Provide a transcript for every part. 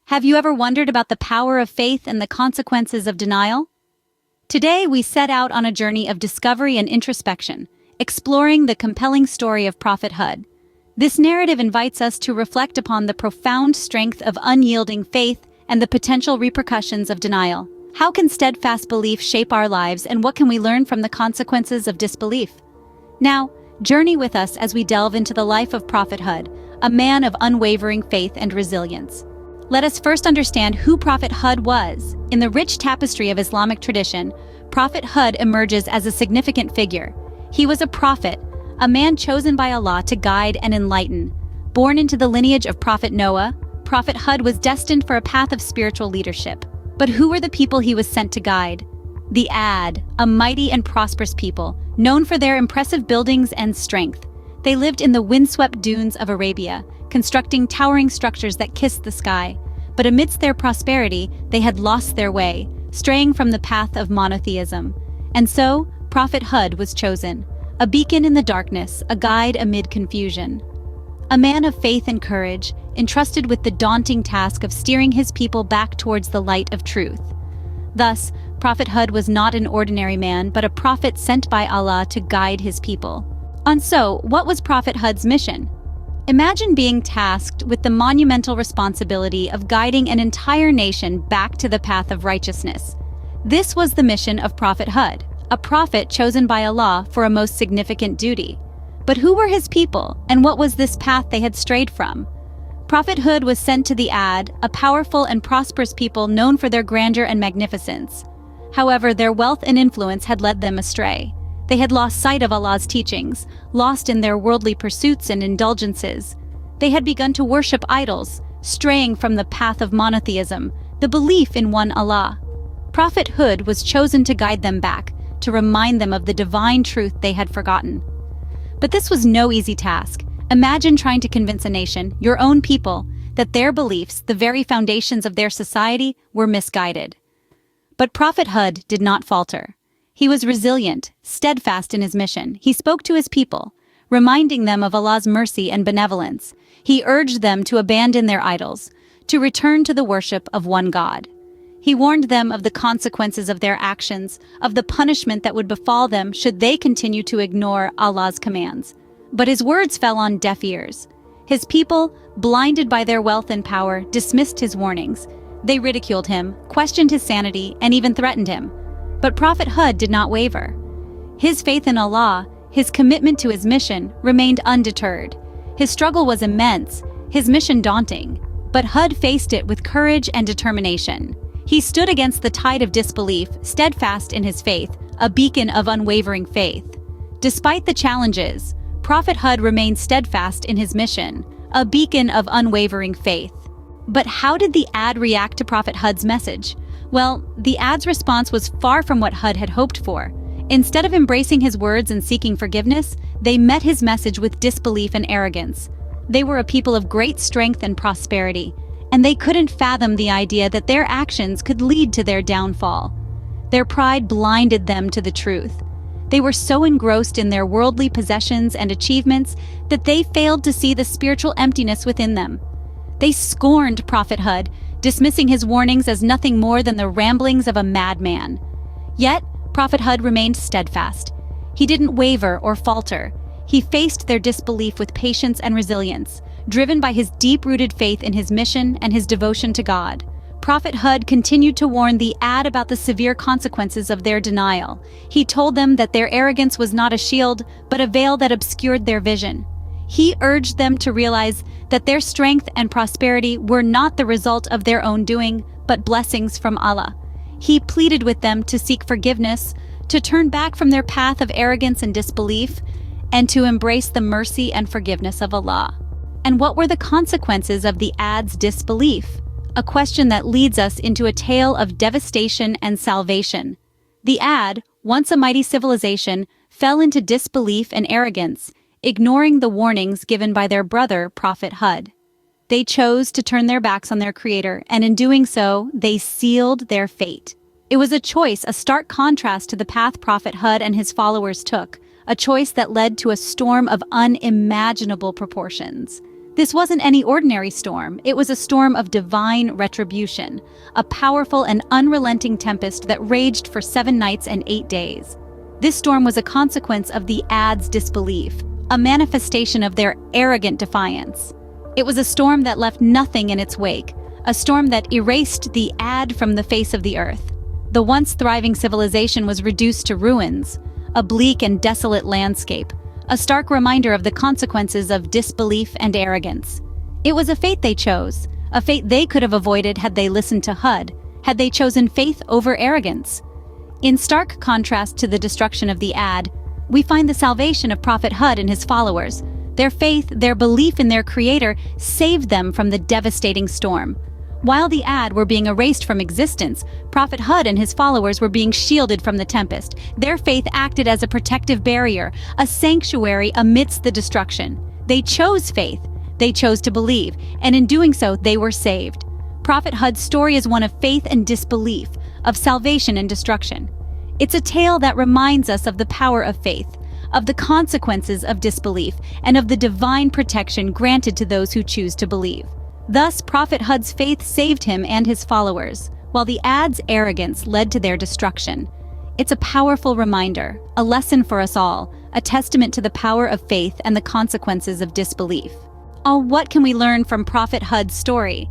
Have you ever wondered about the power of faith and the consequences of denial? Today, we set out on a journey of discovery and introspection, exploring the compelling story of Prophet Hud. This narrative invites us to reflect upon the profound strength of unyielding faith and the potential repercussions of denial. How can steadfast belief shape our lives, and what can we learn from the consequences of disbelief? Now, journey with us as we delve into the life of Prophet Hud, a man of unwavering faith and resilience. Let us first understand who Prophet Hud was. In the rich tapestry of Islamic tradition, Prophet Hud emerges as a significant figure. He was a prophet, a man chosen by Allah to guide and enlighten. Born into the lineage of Prophet Noah, Prophet Hud was destined for a path of spiritual leadership. But who were the people he was sent to guide? The ʿAd, a mighty and prosperous people, known for their impressive buildings and strength. They lived in the windswept dunes of Arabia, constructing towering structures that kissed the sky. But amidst their prosperity, they had lost their way, straying from the path of monotheism. And so, Prophet Hud was chosen, a beacon in the darkness, a guide amid confusion. A man of faith and courage, entrusted with the daunting task of steering his people back towards the light of truth. Thus, Prophet Hud was not an ordinary man, but a prophet sent by Allah to guide his people. And so, what was Prophet Hud's mission? Imagine being tasked with the monumental responsibility of guiding an entire nation back to the path of righteousness. This was the mission of Prophet Hud, a prophet chosen by Allah for a most significant duty. But who were his people, and what was this path they had strayed from? Prophet Hud was sent to the ʿAd, a powerful and prosperous people known for their grandeur and magnificence. However, their wealth and influence had led them astray. They had lost sight of Allah's teachings, lost in their worldly pursuits and indulgences. They had begun to worship idols, straying from the path of monotheism, the belief in one Allah. Prophet Hud was chosen to guide them back, to remind them of the divine truth they had forgotten. But this was no easy task. Imagine trying to convince a nation, your own people, that their beliefs, the very foundations of their society, were misguided. But Prophet Hud did not falter. He was resilient, steadfast in his mission. He spoke to his people, reminding them of Allah's mercy and benevolence. He urged them to abandon their idols, to return to the worship of one God. He warned them of the consequences of their actions, of the punishment that would befall them should they continue to ignore Allah's commands. But his words fell on deaf ears. His people, blinded by their wealth and power, dismissed his warnings. They ridiculed him, questioned his sanity, and even threatened him. But Prophet Hud did not waver. His faith in Allah, his commitment to his mission, remained undeterred. His struggle was immense, his mission daunting, but Hud faced it with courage and determination. He stood against the tide of disbelief, steadfast in his faith, a beacon of unwavering faith. Despite the challenges, Prophet Hud remained steadfast in his mission, a beacon of unwavering faith. But how did the ʿAd react to Prophet Hud's message? Well, the ʿAd's response was far from what Hud had hoped for. Instead of embracing his words and seeking forgiveness, they met his message with disbelief and arrogance. They were a people of great strength and prosperity, and they couldn't fathom the idea that their actions could lead to their downfall. Their pride blinded them to the truth. They were so engrossed in their worldly possessions and achievements that they failed to see the spiritual emptiness within them. They scorned Prophet Hud, dismissing his warnings as nothing more than the ramblings of a madman. Yet, Prophet Hud remained steadfast. He didn't waver or falter. He faced their disbelief with patience and resilience, driven by his deep-rooted faith in his mission and his devotion to God. Prophet Hud continued to warn the ʿAd about the severe consequences of their denial. He told them that their arrogance was not a shield, but a veil that obscured their vision. He urged them to realize that their strength and prosperity were not the result of their own doing, but blessings from Allah. He pleaded with them to seek forgiveness, to turn back from their path of arrogance and disbelief, and to embrace the mercy and forgiveness of Allah. And what were the consequences of the ʿAd's disbelief? A question that leads us into a tale of devastation and salvation. The ʿAd, once a mighty civilization, fell into disbelief and arrogance, ignoring the warnings given by their brother, Prophet Hud. They chose to turn their backs on their creator, and in doing so, they sealed their fate. It was a choice, a stark contrast to the path Prophet Hud and his followers took, a choice that led to a storm of unimaginable proportions. This wasn't any ordinary storm, it was a storm of divine retribution, a powerful and unrelenting tempest that raged for 7 nights and 8 days. This storm was a consequence of the ʿādites' disbelief, a manifestation of their arrogant defiance. It was a storm that left nothing in its wake, a storm that erased the ʿād from the face of the earth. The once thriving civilization was reduced to ruins, a bleak and desolate landscape, a stark reminder of the consequences of disbelief and arrogance. It was a fate they chose, a fate they could have avoided had they listened to Hud, had they chosen faith over arrogance. In stark contrast to the destruction of the ʿād, we find the salvation of Prophet Hud and his followers. Their faith, their belief in their Creator, saved them from the devastating storm. While the ʿād were being erased from existence, Prophet Hud and his followers were being shielded from the tempest. Their faith acted as a protective barrier, a sanctuary amidst the destruction. They chose faith, they chose to believe, and in doing so, they were saved. Prophet Hud's story is one of faith and disbelief, of salvation and destruction. It's a tale that reminds us of the power of faith, of the consequences of disbelief, and of the divine protection granted to those who choose to believe. Thus, Prophet Hud's faith saved him and his followers, while the ʿād's arrogance led to their destruction. It's a powerful reminder, a lesson for us all, a testament to the power of faith and the consequences of disbelief. Oh, what can we learn from Prophet Hud's story?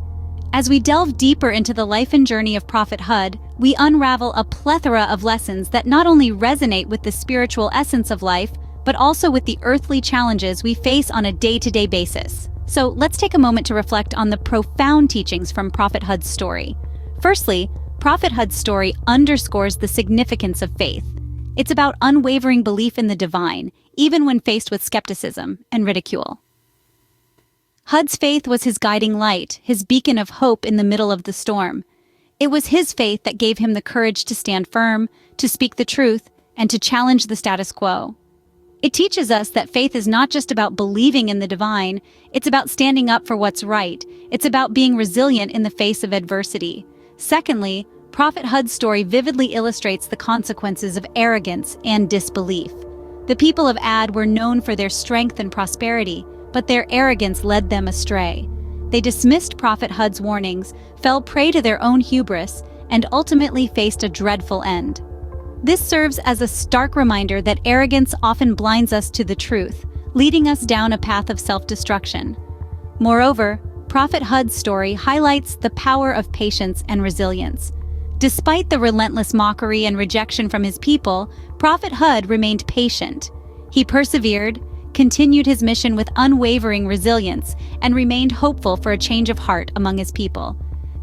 As we delve deeper into the life and journey of Prophet Hud, we unravel a plethora of lessons that not only resonate with the spiritual essence of life, but also with the earthly challenges we face on a day-to-day basis. So let's take a moment to reflect on the profound teachings from Prophet Hud's story. Firstly, Prophet Hud's story underscores the significance of faith. It's about unwavering belief in the divine, even when faced with skepticism and ridicule. Hud's faith was his guiding light, his beacon of hope in the middle of the storm. It was his faith that gave him the courage to stand firm, to speak the truth, and to challenge the status quo. It teaches us that faith is not just about believing in the divine, it's about standing up for what's right. It's about being resilient in the face of adversity. Secondly, Prophet Hud's story vividly illustrates the consequences of arrogance and disbelief. The people of ʿād were known for their strength and prosperity, but their arrogance led them astray. They dismissed Prophet Hud's warnings, fell prey to their own hubris, and ultimately faced a dreadful end. This serves as a stark reminder that arrogance often blinds us to the truth, leading us down a path of self-destruction. Moreover, Prophet Hud's story highlights the power of patience and resilience. Despite the relentless mockery and rejection from his people, Prophet Hud remained patient. He persevered, continued his mission with unwavering resilience, and remained hopeful for a change of heart among his people.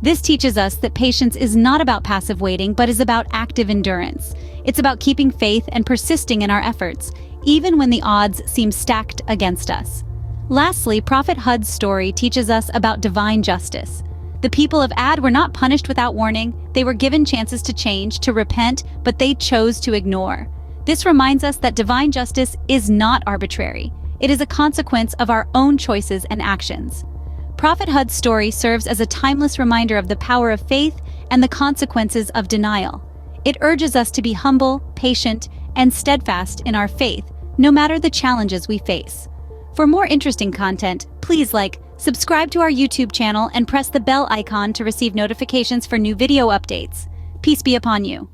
This teaches us that patience is not about passive waiting, but is about active endurance. It's about keeping faith and persisting in our efforts, even when the odds seem stacked against us. Lastly, Prophet Hud's story teaches us about divine justice. The people of ʿād were not punished without warning. They were given chances to change, to repent, but they chose to ignore. This reminds us that divine justice is not arbitrary. It is a consequence of our own choices and actions. Prophet Hud's story serves as a timeless reminder of the power of faith and the consequences of denial. It urges us to be humble, patient, and steadfast in our faith, no matter the challenges we face. For more interesting content, please subscribe to our YouTube channel and press the bell icon to receive notifications for new video updates. Peace be upon you.